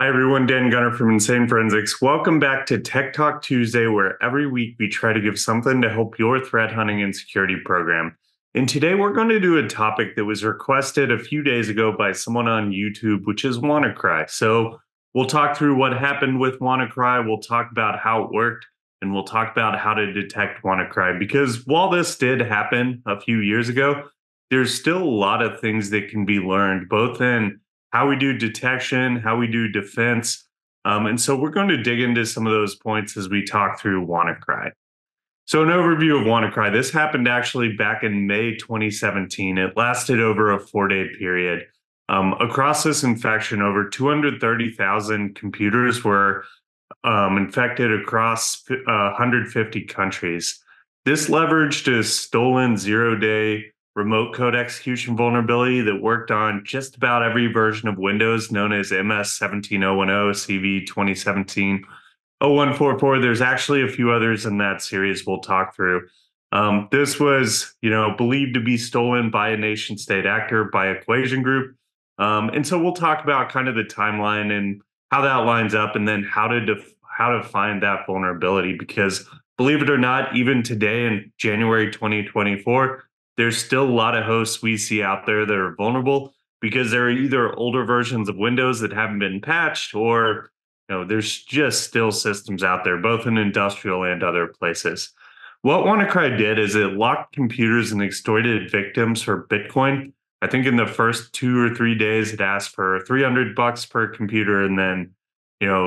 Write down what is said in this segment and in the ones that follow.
Hi everyone, Dan Gunner from Insane Forensics. Welcome back to Tech Talk Tuesday, where every week we try to give something to help your threat hunting and security program. And today we're going to do a topic that was requested a few days ago by someone on YouTube, which is WannaCry. So we'll talk through what happened with WannaCry, we'll talk about how it worked, and we'll talk about how to detect WannaCry. Because while this did happen a few years ago, there's still a lot of things that can be learned, both in how we do detection, how we do defense. And so we're going to dig into some of those points as we talk through WannaCry. So an overview of WannaCry. This happened actually back in May 2017. It lasted over a 4-day period. Across this infection, over 230,000 computers were infected across 150 countries. This leveraged a stolen zero-day remote code execution vulnerability that worked on just about every version of Windows known as MS 17010, CV 2017, 0144. There's actually a few others in that series we'll talk through. This was, believed to be stolen by a nation state actor, by Equation Group. And so we'll talk about kind of the timeline and how that lines up, and then how to find that vulnerability. Because believe it or not, even today in January 2024, there's still a lot of hosts we see out there that are vulnerable because they're either older versions of Windows that haven't been patched, or there's just still systems out there, both in industrial and other places. What WannaCry did is it locked computers and extorted victims for Bitcoin. I think in the first 2 or 3 days, it asked for $300 per computer, and then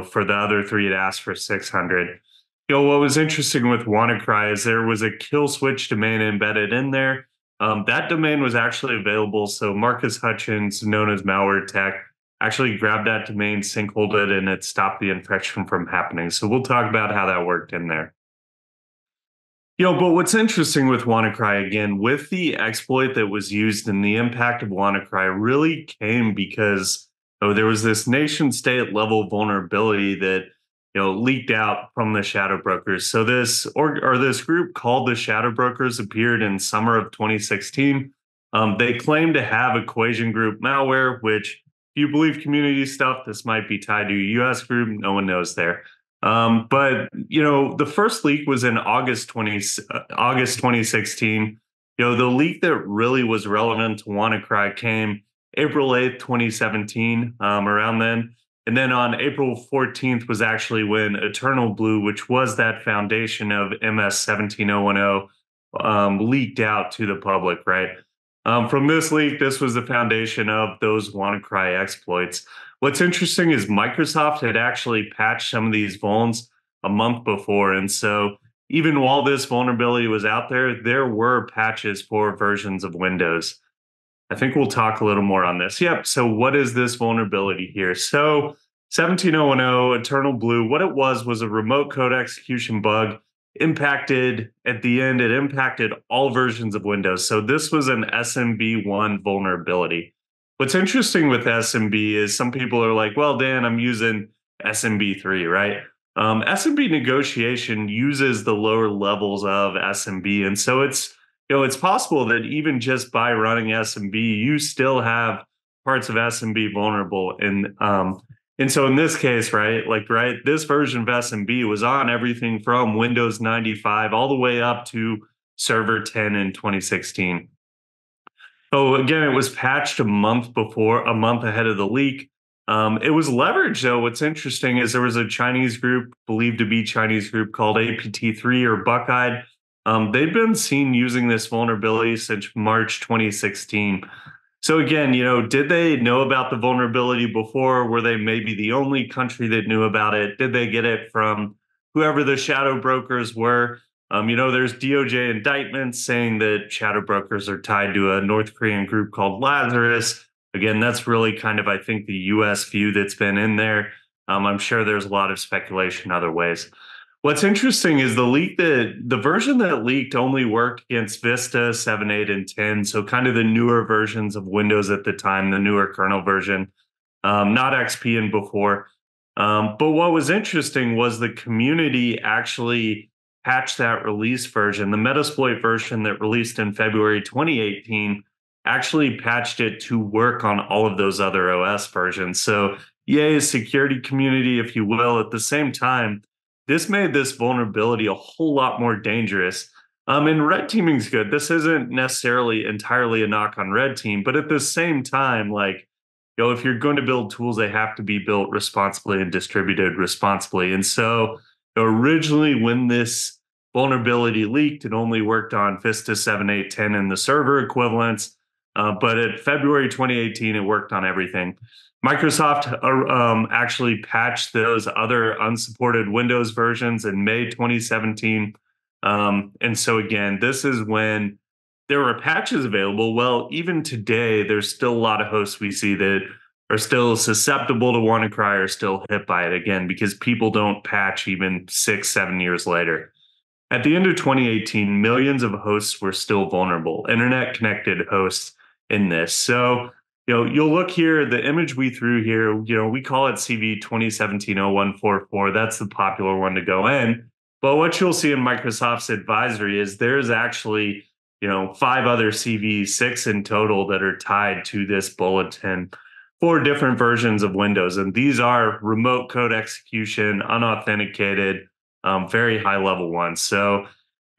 for the other three, it asked for 600. What was interesting with WannaCry is there was a kill switch domain embedded in there. That domain was actually available. So Marcus Hutchins, known as Malware Tech, actually grabbed that domain, sinkholed it, and it stopped the infection from happening. So we'll talk about how that worked in there. But what's interesting with WannaCry, again, with the exploit that was used and the impact of WannaCry really came because there was this nation state level vulnerability that leaked out from the Shadowbrokers. So this group called the Shadowbrokers appeared in summer of 2016. They claimed to have Equation Group malware, which, if you believe community stuff, this might be tied to a US group. No one knows there. But the first leak was in August 2016. The leak that really was relevant to WannaCry came April 8th, 2017, around then. And then on April 14th was actually when EternalBlue, which was that foundation of MS 17010, leaked out to the public, right? From this leak, this was the foundation of those WannaCry exploits. What's interesting is Microsoft had actually patched some of these vulns a month before. And so even while this vulnerability was out there, there were patches for versions of Windows. I think we'll talk a little more on this. Yep. So what is this vulnerability here? So 17010, EternalBlue, what it was a remote code execution bug impacted at the end. It impacted all versions of Windows. So this was an SMB1 vulnerability. What's interesting with SMB is some people are like, well, Dan, I'm using SMB3, right? SMB negotiation uses the lower levels of SMB. And so it's possible that even just by running SMB, you still have parts of SMB vulnerable. And so in this case, right, this version of SMB was on everything from Windows 95 all the way up to Server 10 in 2016. So again, it was patched a month ahead of the leak. It was leveraged, though. What's interesting is there was a Chinese group, believed to be Chinese group, called APT3 or Buckeye. They've been seen using this vulnerability since March 2016. So again, did they know about the vulnerability before? Were they maybe the only country that knew about it? Did they get it from whoever the shadow brokers were? There's DOJ indictments saying that shadow brokers are tied to a North Korean group called Lazarus. Again, that's really kind of, I think, the US view that's been in there. I'm sure there's a lot of speculation other ways. What's interesting is the version that leaked only worked against Vista 7, 8, and 10. So kind of the newer versions of Windows at the time, the newer kernel version, not XP and before. But what was interesting was the community actually patched that release version. The Metasploit version that released in February 2018 actually patched it to work on all of those other OS versions. So yay, security community, if you will. At the same time, this made this vulnerability a whole lot more dangerous. And red teaming's good. This isn't necessarily entirely a knock on red team, but at the same time, like, if you're going to build tools, they have to be built responsibly and distributed responsibly. And so originally, when this vulnerability leaked, it only worked on Vista 7, 8, 10 and the server equivalents. But at February 2018, it worked on everything. Microsoft actually patched those other unsupported Windows versions in May 2017. And so again, this is when there were patches available. Well, even today, there's still a lot of hosts we see that are still susceptible to WannaCry or still hit by it again, because people don't patch even 6, 7 years later. At the end of 2018, millions of hosts were still vulnerable, internet connected hosts in this. So, you'll look here, the image we threw here, we call it CV 2017-0144. That's the popular one to go in. But what you'll see in Microsoft's advisory is there's actually, 5 other CVs, 6 in total, that are tied to this bulletin for different versions of Windows. And these are remote code execution, unauthenticated, very high level ones. So,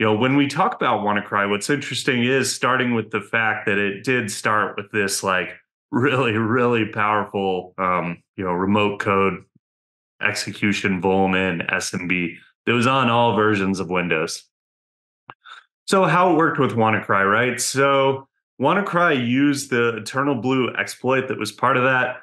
when we talk about WannaCry, what's interesting is starting with the fact that it did start with this like really, really powerful, remote code execution vuln in SMB that was on all versions of Windows. So how it worked with WannaCry, right? So WannaCry used the EternalBlue exploit that was part of that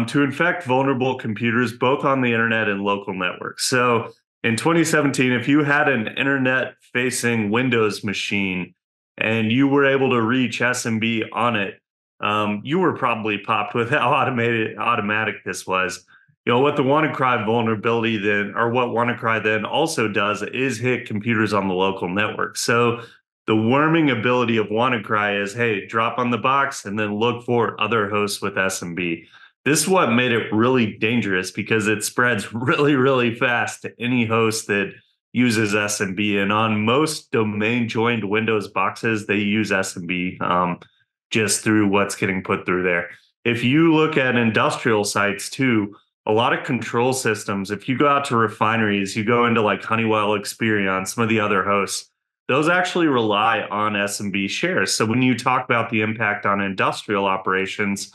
to infect vulnerable computers, both on the internet and local networks. So in 2017, if you had an internet-facing Windows machine and you were able to reach SMB on it, you were probably popped with how automatic this was. What the WannaCry vulnerability then, or what WannaCry then also does, is hit computers on the local network. So the worming ability of WannaCry is, hey, drop on the box and then look for other hosts with SMB. This is what made it really dangerous, because it spreads really, really fast to any host that uses SMB. And on most domain joined Windows boxes, they use SMB just through what's getting put through there. If you look at industrial sites too, a lot of control systems, if you go out to refineries, you go into like Honeywell, Experion, some of the other hosts, those actually rely on SMB shares. So when you talk about the impact on industrial operations,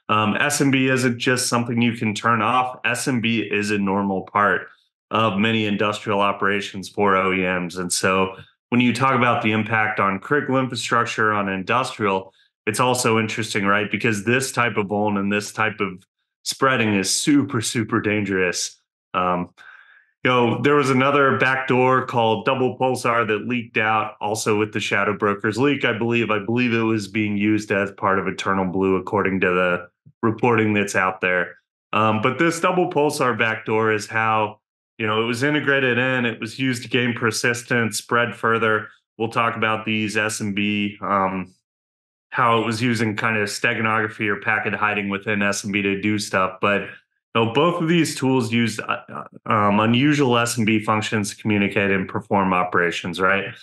SMB isn't just something you can turn off. SMB is a normal part of many industrial operations for OEMs. And so when you talk about the impact on critical infrastructure, on industrial, it's also interesting, right? Because this type of vuln and this type of spreading is super, super dangerous. There was another backdoor called Double Pulsar that leaked out also with the Shadowbrokers leak, I believe. I believe it was being used as part of EternalBlue, according to the reporting that's out there. But this Double Pulsar backdoor is how, it was integrated in, it was used to gain persistence, spread further. We'll talk about these SMB, how it was using kind of steganography or packet hiding within SMB to do stuff. But both of these tools use unusual SMB functions to communicate and perform operations, right?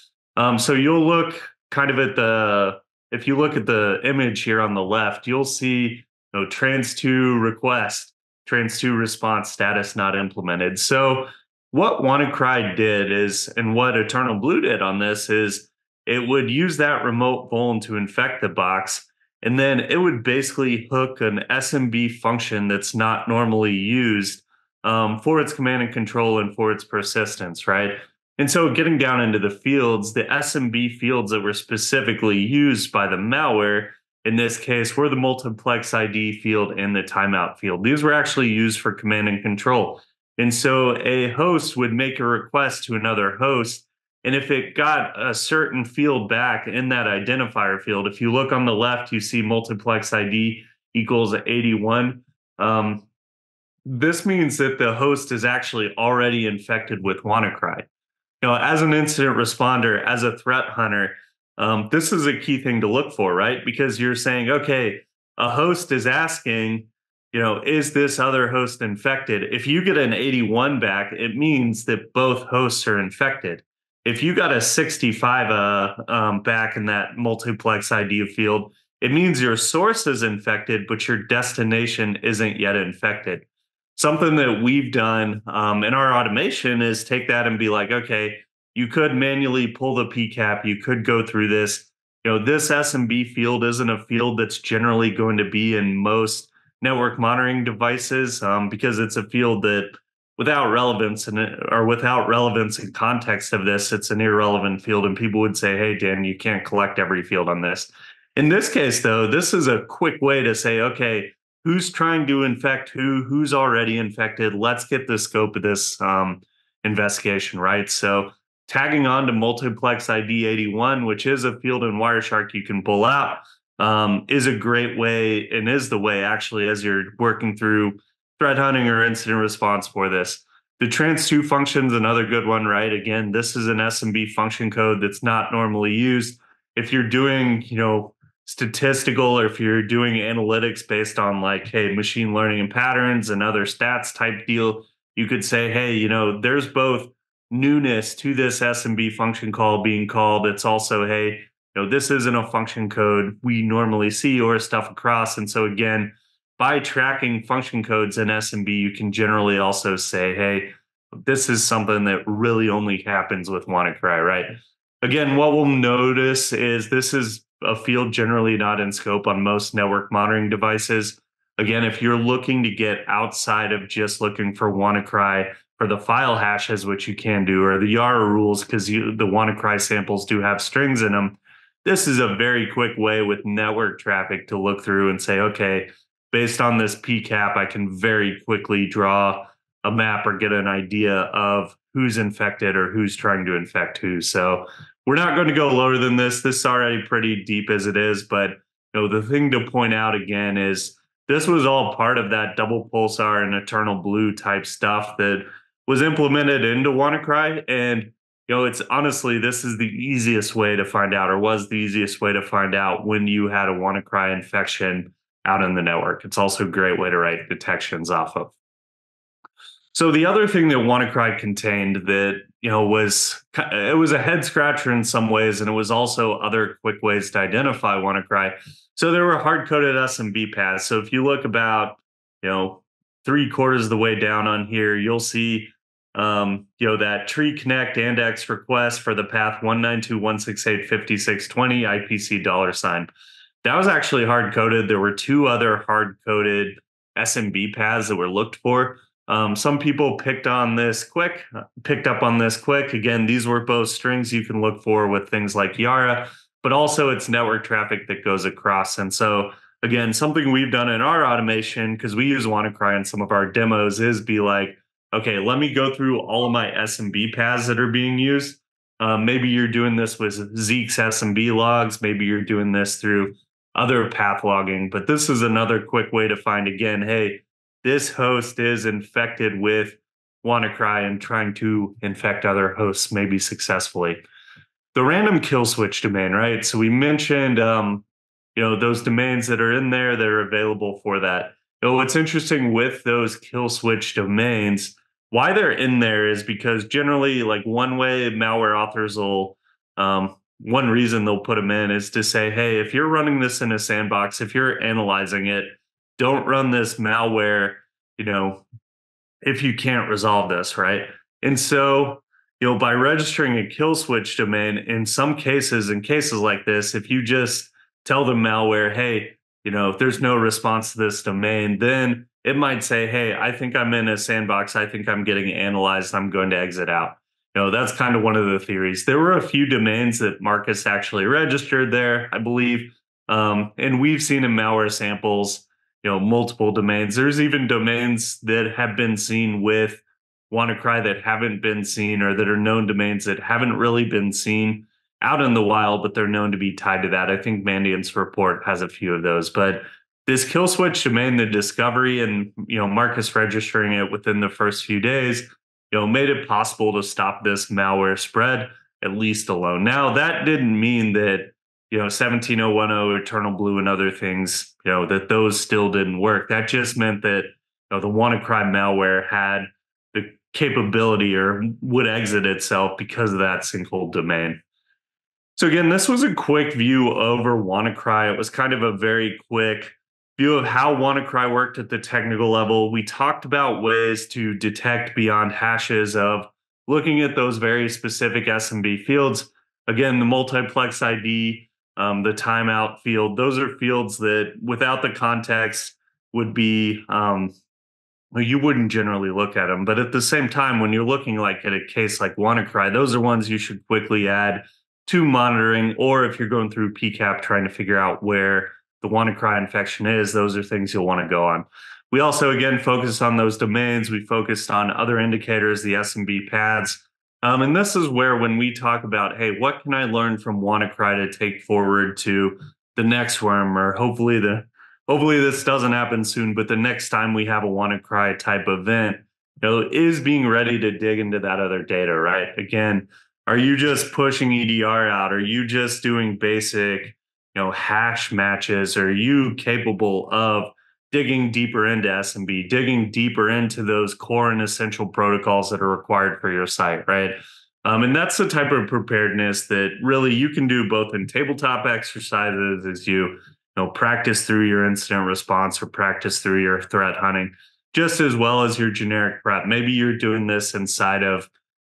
So you'll look kind of at if you look at the image here on the left, you'll see trans2 request, trans2 response status not implemented. So what WannaCry did is, and what EternalBlue did on this is, it would use that remote vuln to infect the box, and then it would basically hook an SMB function that's not normally used for its command and control and for its persistence, right? And so getting down into the fields, the SMB fields that were specifically used by the malware, in this case, were the multiplex ID field and the timeout field. These were actually used for command and control. And so a host would make a request to another host, and if it got a certain field back in that identifier field, if you look on the left, you see multiplex ID equals 81. This means that the host is actually already infected with WannaCry. As an incident responder, as a threat hunter, this is a key thing to look for, right? Because you're saying, okay, a host is asking, is this other host infected? If you get an 81 back, it means that both hosts are infected. If you got a 65 back in that multiplex ID field, it means your source is infected, but your destination isn't yet infected. something that we've done in our automation is take that and be like, okay, you could manually pull the PCAP, you could go through this. This SMB field isn't a field that's generally going to be in most network monitoring devices because it's a field that without relevance or without relevance and context of this, it's an irrelevant field. And people would say, hey, Dan, you can't collect every field on this. In this case, though, this is a quick way to say, okay, who's trying to infect who's already infected. Let's get the scope of this investigation, right? So tagging on to multiplex ID 81, which is a field in Wireshark you can pull out, is a great way and is the way actually as you're working through threat hunting or incident response for this. The trans2 function is another good one, right? Again, this is an SMB function code that's not normally used. If you're doing, statistical, or if you're doing analytics based on like, hey, machine learning and patterns and other stats type deal, you could say, hey, there's both newness to this SMB function call being called. It's also, hey, this isn't a function code we normally see or stuff across. And so again, by tracking function codes in SMB, you can generally also say, hey, this is something that really only happens with WannaCry, right? Again, what we'll notice is this is a field generally not in scope on most network monitoring devices. Again, if you're looking to get outside of just looking for WannaCry for the file hashes, which you can do, or the Yara rules, because the WannaCry samples do have strings in them, this is a very quick way with network traffic to look through and say, okay, based on this PCAP, I can very quickly draw a map or get an idea of who's infected or who's trying to infect who. So we're not going to go lower than this. This is already pretty deep as it is. But the thing to point out again is this was all part of that double pulsar and EternalBlue type stuff that was implemented into WannaCry. And it's honestly, this is the easiest way to find out, or was the easiest way to find out when you had a WannaCry infection out in the network. It's also a great way to write detections off of. So the other thing that WannaCry contained that was a head scratcher in some ways, and it was also other quick ways to identify WannaCry. So there were hard coded SMB paths. So if you look about 3/4 of the way down on here, you'll see that tree connect index request for the path 192.168.5620 IPC $. That was actually hard coded. There were two other hard coded SMB paths that were looked for. Some people picked up on this quick. Again, these were both strings you can look for with things like Yara, but also it's network traffic that goes across. And so again, something we've done in our automation, because we use WannaCry in some of our demos, is be like, okay, let me go through all of my SMB paths that are being used. Maybe you're doing this with Zeek's SMB logs. Maybe you're doing this through other path logging, but this is another quick way to find, again, hey, this host is infected with WannaCry and trying to infect other hosts maybe successfully. The random kill switch domain, right? So we mentioned, those domains that are in there that are available for that. What's interesting with those kill switch domains, why they're in there is because generally, like one way malware authors will, one reason they'll put them in is to say, hey, if you're running this in a sandbox, if you're analyzing it, don't run this malware, if you can't resolve this, right? And so, by registering a kill switch domain, in some cases, in cases like this, if you just tell the malware, hey, if there's no response to this domain, then it might say, hey, I think I'm in a sandbox. I think I'm getting analyzed. I'm going to exit out. That's kind of one of the theories. There were a few domains that Marcus actually registered there, I believe. And we've seen in malware samples, multiple domains. There's even domains that have been seen with WannaCry that haven't been seen, or that are known domains that haven't really been seen out in the wild, but they're known to be tied to that. I think Mandiant's report has a few of those. But this kill switch domain, the discovery, and Marcus registering it within the first few days, made it possible to stop this malware spread, at least alone. Now, that didn't mean that 17010, EternalBlue, and other things, that those still didn't work. That just meant that the WannaCry malware had the capability or would exit itself because of that single domain. So again, this was a quick view over WannaCry. It was kind of a very quick view of how WannaCry worked at the technical level. We talked about ways to detect beyond hashes of looking at those very specific SMB fields. Again, the multiplex ID, the timeout field, those are fields that without the context would be well, you wouldn't generally look at them. But at the same time, when you're looking like at a case like WannaCry, those are ones you should quickly add to monitoring. Or if you're going through PCAP trying to figure out where the WannaCry infection is, those are things you'll want to go on. We also, again, focus on those domains. We focused on other indicators, the SMB paths. And this is where when we talk about, hey, what can I learn from WannaCry to take forward to the next worm, or hopefully this doesn't happen soon, but the next time we have a WannaCry type event, is being ready to dig into that other data, right? Again, are you just pushing EDR out? Are you just doing basic, hash matches? Are you capable of digging deeper into SMB, digging deeper into those core and essential protocols that are required for your site, right? And that's the type of preparedness that really you can do both in tabletop exercises as you practice through your incident response or practice through your threat hunting, just as well as your generic prep. Maybe you're doing this inside of,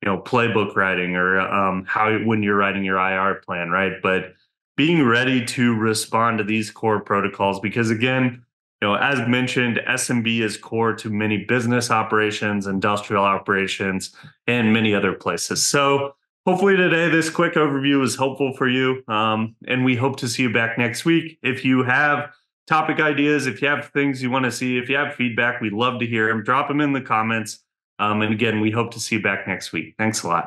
playbook writing or when you're writing your IR plan, right? But being ready to respond to these core protocols, because again, as mentioned, SMB is core to many business operations, industrial operations, and many other places. So hopefully today, this quick overview is helpful for you. And we hope to see you back next week. If you have topic ideas, if you have things you want to see, if you have feedback, we'd love to hear them. Drop them in the comments. And again, we hope to see you back next week. Thanks a lot.